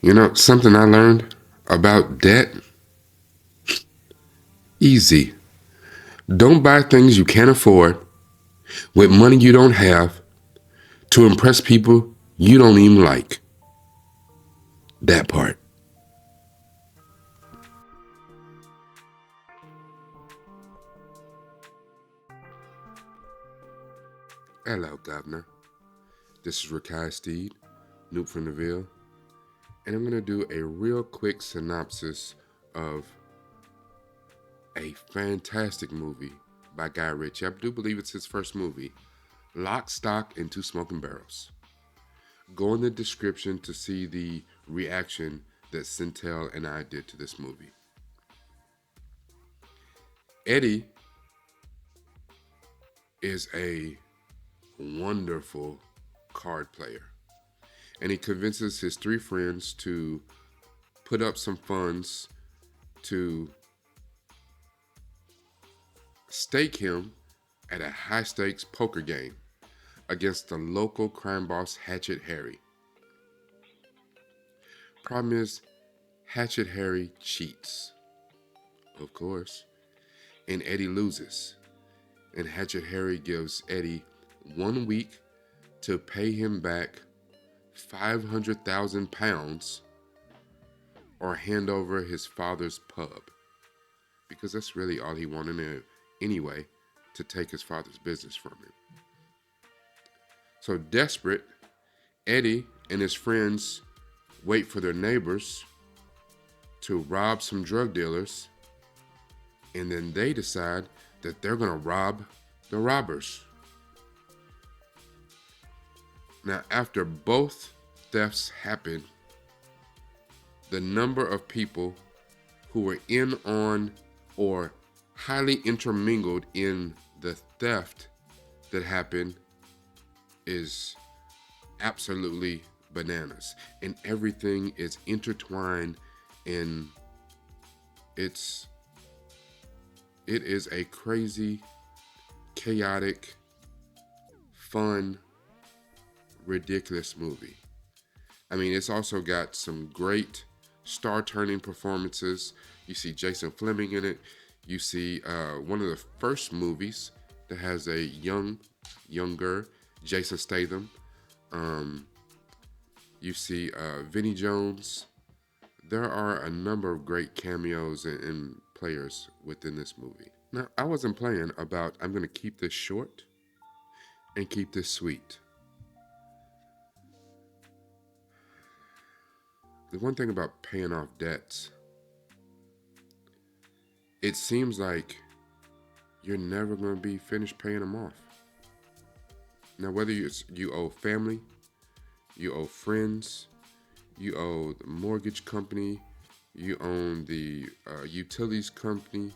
You know, something I learned about debt? Easy. Don't buy things you can't afford with money you don't have to impress people you don't even like. That part. Hello, Governor. This is Rakai Steed, Noob from the Ville, and I'm going to do a real quick synopsis of a fantastic movie by Guy Ritchie. I do believe it's his first movie, Lock, Stock, and Two Smoking Barrels. Go in the description to see the reaction that Centel and I did to this movie. Eddie is a wonderful card player, and he convinces his three friends to put up some funds to stake him at a high stakes poker game against the local crime boss Hatchet Harry. Problem is, Hatchet Harry cheats, of course, and Eddie loses. And Hatchet Harry gives Eddie 1 week to pay him back £500,000 or hand over his father's pub, because that's really all he wanted anyway, to take his father's business from him. So desperate, Eddie and his friends wait for their neighbors to rob some drug dealers, and then they decide that they're going to rob the robbers. Now, after both thefts happen, the number of people who were in on or highly intermingled in the theft that happened is absolutely bananas, and everything is intertwined, and it is a crazy, chaotic, fun, ridiculous movie. I mean, it's also got some great star-turning performances. You see Jason Fleming in it. You see one of the first movies that has a younger Jason Statham. You see Vinnie Jones. There are a number of great cameos and players within this movie. Now, I wasn't playing about I'm going to keep this short and keep this sweet. The one thing about paying off debts, it seems like you're never going to be finished paying them off. Now, whether you owe family, you owe friends, you owe the mortgage company, you own the utilities company,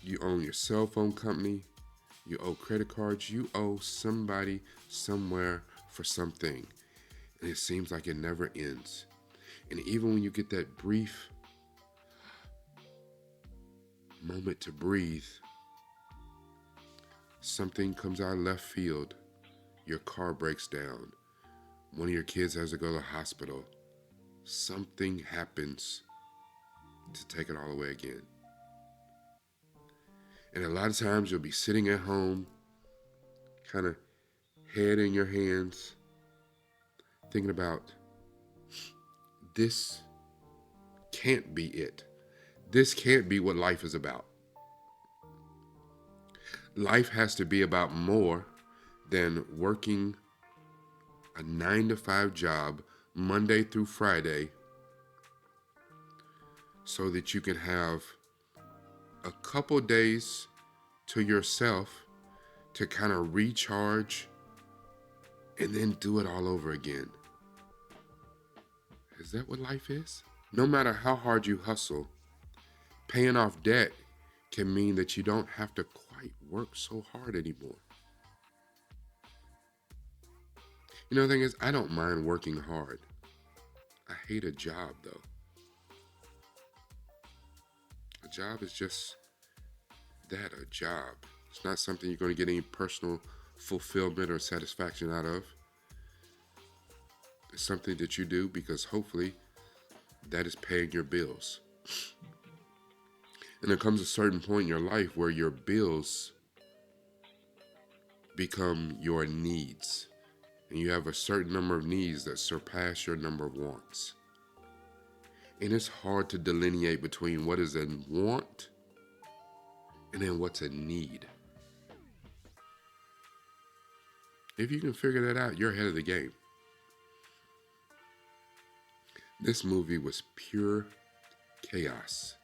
you own your cell phone company, you owe credit cards, you owe somebody somewhere for something. And it seems like it never ends. And even when you get that brief moment to breathe, something comes out of left field. Your car breaks down. One of your kids has to go to the hospital. Something happens to take it all away again. And a lot of times you'll be sitting at home, kind of head in your hands, thinking about, this can't be it. This can't be what life is about. Life has to be about more than working a 9-to-5 job Monday through Friday so that you can have a couple days to yourself to kind of recharge and then do it all over again. Is that what life is? No matter how hard you hustle, paying off debt can mean that you don't have to quite work so hard anymore. You know, the thing is, I don't mind working hard. I hate a job, though. A job is just that, a job. It's not something you're going to get any personal fulfillment or satisfaction out of. It's something that you do because hopefully that is paying your bills. And there comes a certain point in your life where your bills become your needs. And you have a certain number of needs that surpass your number of wants. And it's hard to delineate between what is a want and then what's a need. If you can figure that out, you're ahead of the game. This movie was pure chaos.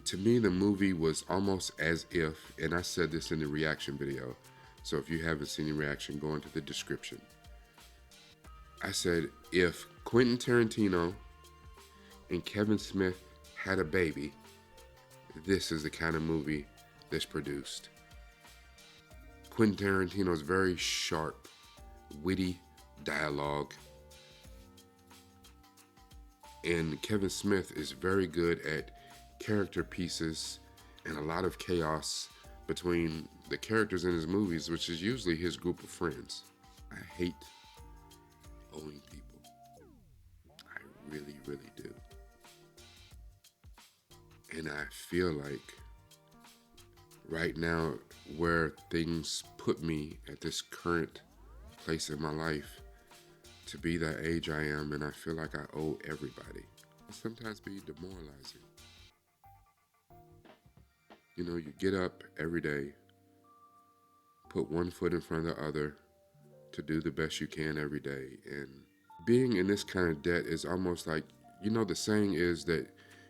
To me, the movie was almost as if, and I said this in the reaction video, so if you haven't seen the reaction, go into the description. I said, if Quentin Tarantino and Kevin Smith had a baby, this is the kind of movie that's produced. Quentin Tarantino's very sharp, witty dialogue, and Kevin Smith is very good at character pieces and a lot of chaos between the characters in his movies, which is usually his group of friends. I hate owing people. I really, really do. And I feel like right now, where things put me at this current place in my life, to be that age I am, and I feel like I owe everybody. It sometimes be demoralizing. You know, you get up every day, put one foot in front of the other to do the best you can every day. And being in this kind of debt is almost like, you know, the saying is that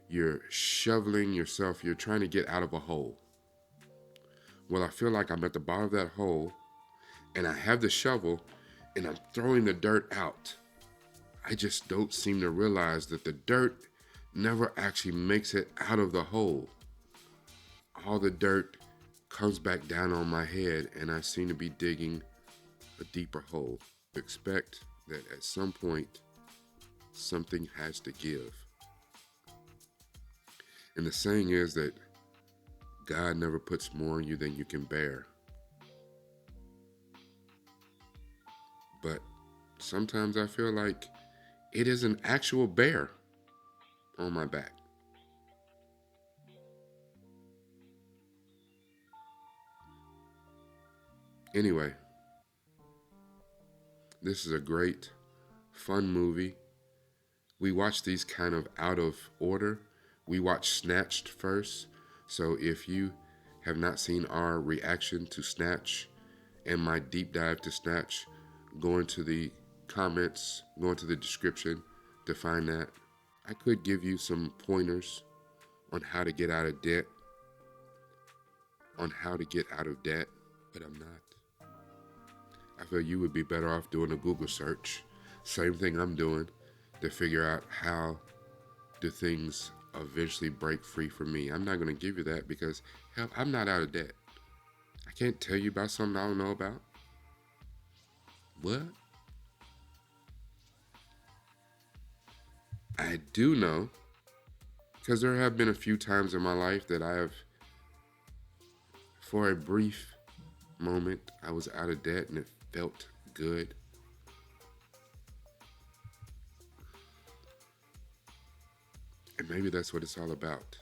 you're shoveling yourself, you're trying to get out of a hole. Well, I feel like I'm at the bottom of that hole and I have the shovel and I'm throwing the dirt out. I just don't seem to realize that the dirt never actually makes it out of the hole. All the dirt comes back down on my head and I seem to be digging a deeper hole. Expect that at some point, something has to give. And the saying is that God never puts more on you than you can bear. But sometimes I feel like it is an actual bear on my back. Anyway, this is a great, fun movie. We watch these kind of out of order. We watch Snatched first. So if you have not seen our reaction to Snatch and my deep dive to Snatch, go into the comments, go into the description to find that. I could give you some pointers on how to get out of debt, but I'm not. I feel you would be better off doing a Google search. Same thing I'm doing to figure out how do things eventually break free for me. I'm not going to give you that because, hell, I'm not out of debt. I can't tell you about something I don't know about. What? I do know, because there have been a few times in my life that I have, for a brief moment, I was out of debt and it felt good. And maybe that's what it's all about.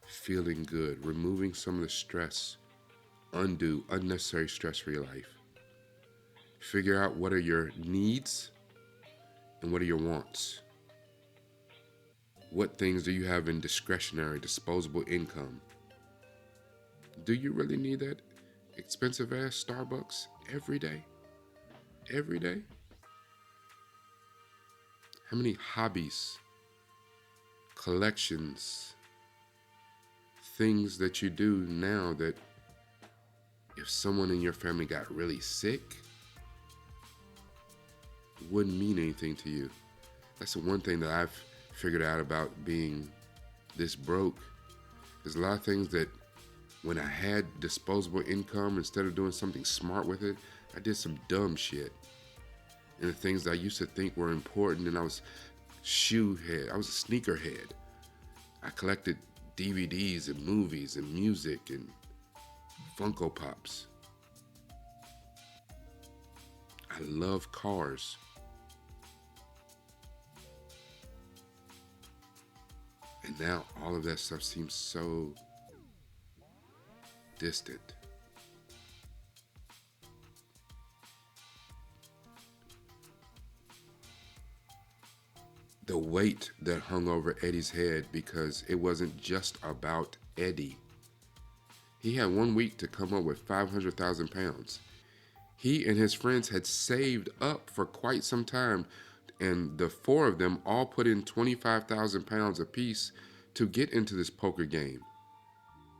Feeling good, removing some of the stress, undue, unnecessary stress for your life. Figure out what are your needs and what are your wants. What things do you have in discretionary, disposable income? Do you really need that expensive ass Starbucks every day? Every day? How many hobbies, collections, things that you do now that if someone in your family got really sick, wouldn't mean anything to you? That's the one thing that I've figured out about being this broke. There's a lot of things that when I had disposable income, instead of doing something smart with it, I did some dumb shit. And the things that I used to think were important, and I was shoe head. I was a sneaker head. I collected DVDs and movies and music and Funko Pops. I love cars. And now all of that stuff seems so distant. The weight that hung over Eddie's head, because it wasn't just about Eddie. He had 1 week to come up with 500,000 pounds. He and his friends had saved up for quite some time, and the four of them all put in 25,000 pounds apiece to get into this poker game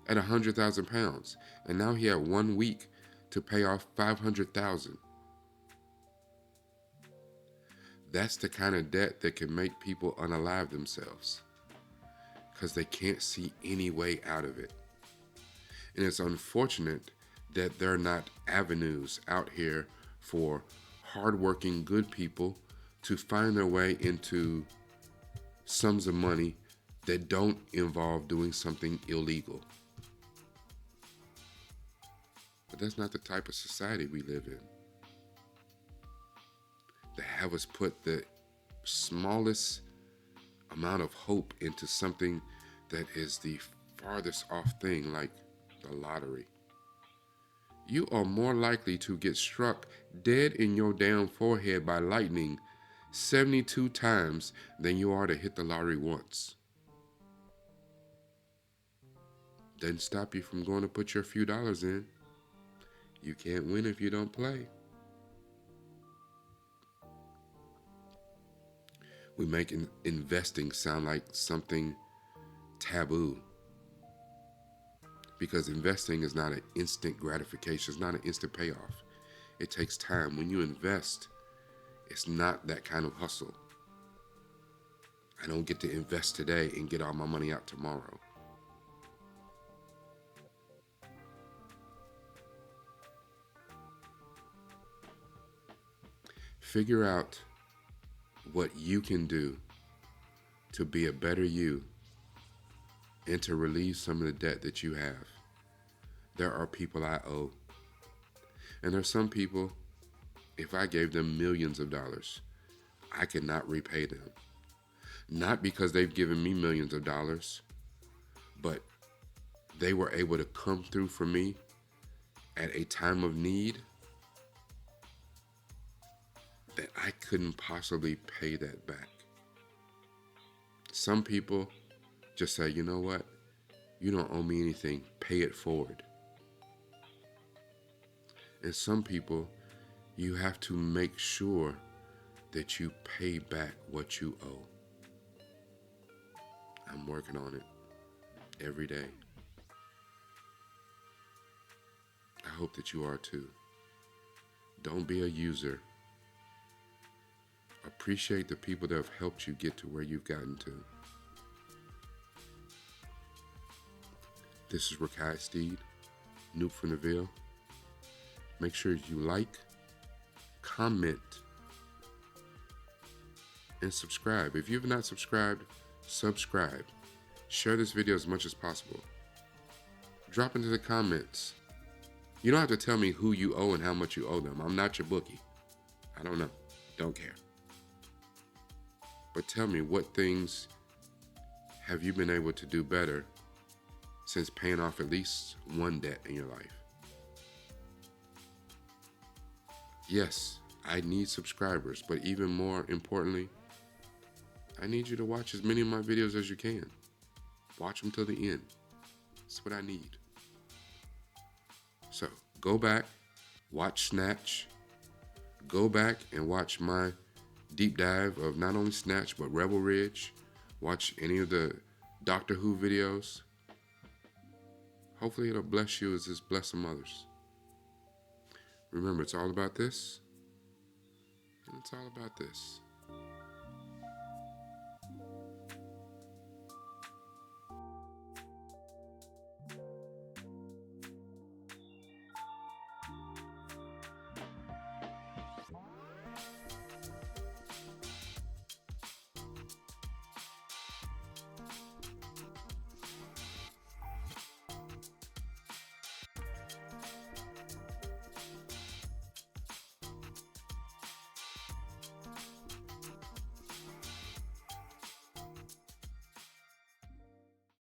at 100,000 pounds. And now he had 1 week to pay off 500,000. That's the kind of debt that can make people unalive themselves, because they can't see any way out of it. And it's unfortunate that there are not avenues out here for hardworking, good people to find their way into sums of money that don't involve doing something illegal. But that's not the type of society we live in. They have us put the smallest amount of hope into something that is the farthest off thing, like the lottery. You are more likely to get struck dead in your damn forehead by lightning 72 times than you are to hit the lottery once. Doesn't stop you from going to put your few dollars in. You can't win if you don't play. We make investing sound like something taboo, because investing is not an instant gratification. It's not an instant payoff. It takes time. When you invest, it's not that kind of hustle. I don't get to invest today and get all my money out tomorrow. Figure out what you can do to be a better you and to relieve some of the debt that you have. There are people I owe. And there's some people, if I gave them millions of dollars, I could not repay them. Not because they've given me millions of dollars, but they were able to come through for me at a time of need that I couldn't possibly pay that back. Some people just say, you know what? You don't owe me anything. Pay it forward. And some people, you have to make sure that you pay back what you owe. I'm working on it every day. I hope that you are too. Don't be a user. Appreciate the people that have helped you get to where you've gotten to. This is Rakai Steed, Noob from the Ville. Make sure you like, comment, and subscribe. If you have not subscribed, subscribe. Share this video as much as possible. Drop into the comments. You don't have to tell me who you owe and how much you owe them. I'm not your bookie. I don't know. Don't care. But tell me, what things have you been able to do better since paying off at least one debt in your life? Yes, I need subscribers, but even more importantly, I need you to watch as many of my videos as you can. Watch them till the end. That's what I need. So go back, watch Snatch. Go back and watch my deep dive of not only Snatch, but Rebel Ridge. Watch any of the Doctor Who videos. Hopefully it'll bless you as it's blessed some others. Remember, it's all about this, and it's all about this.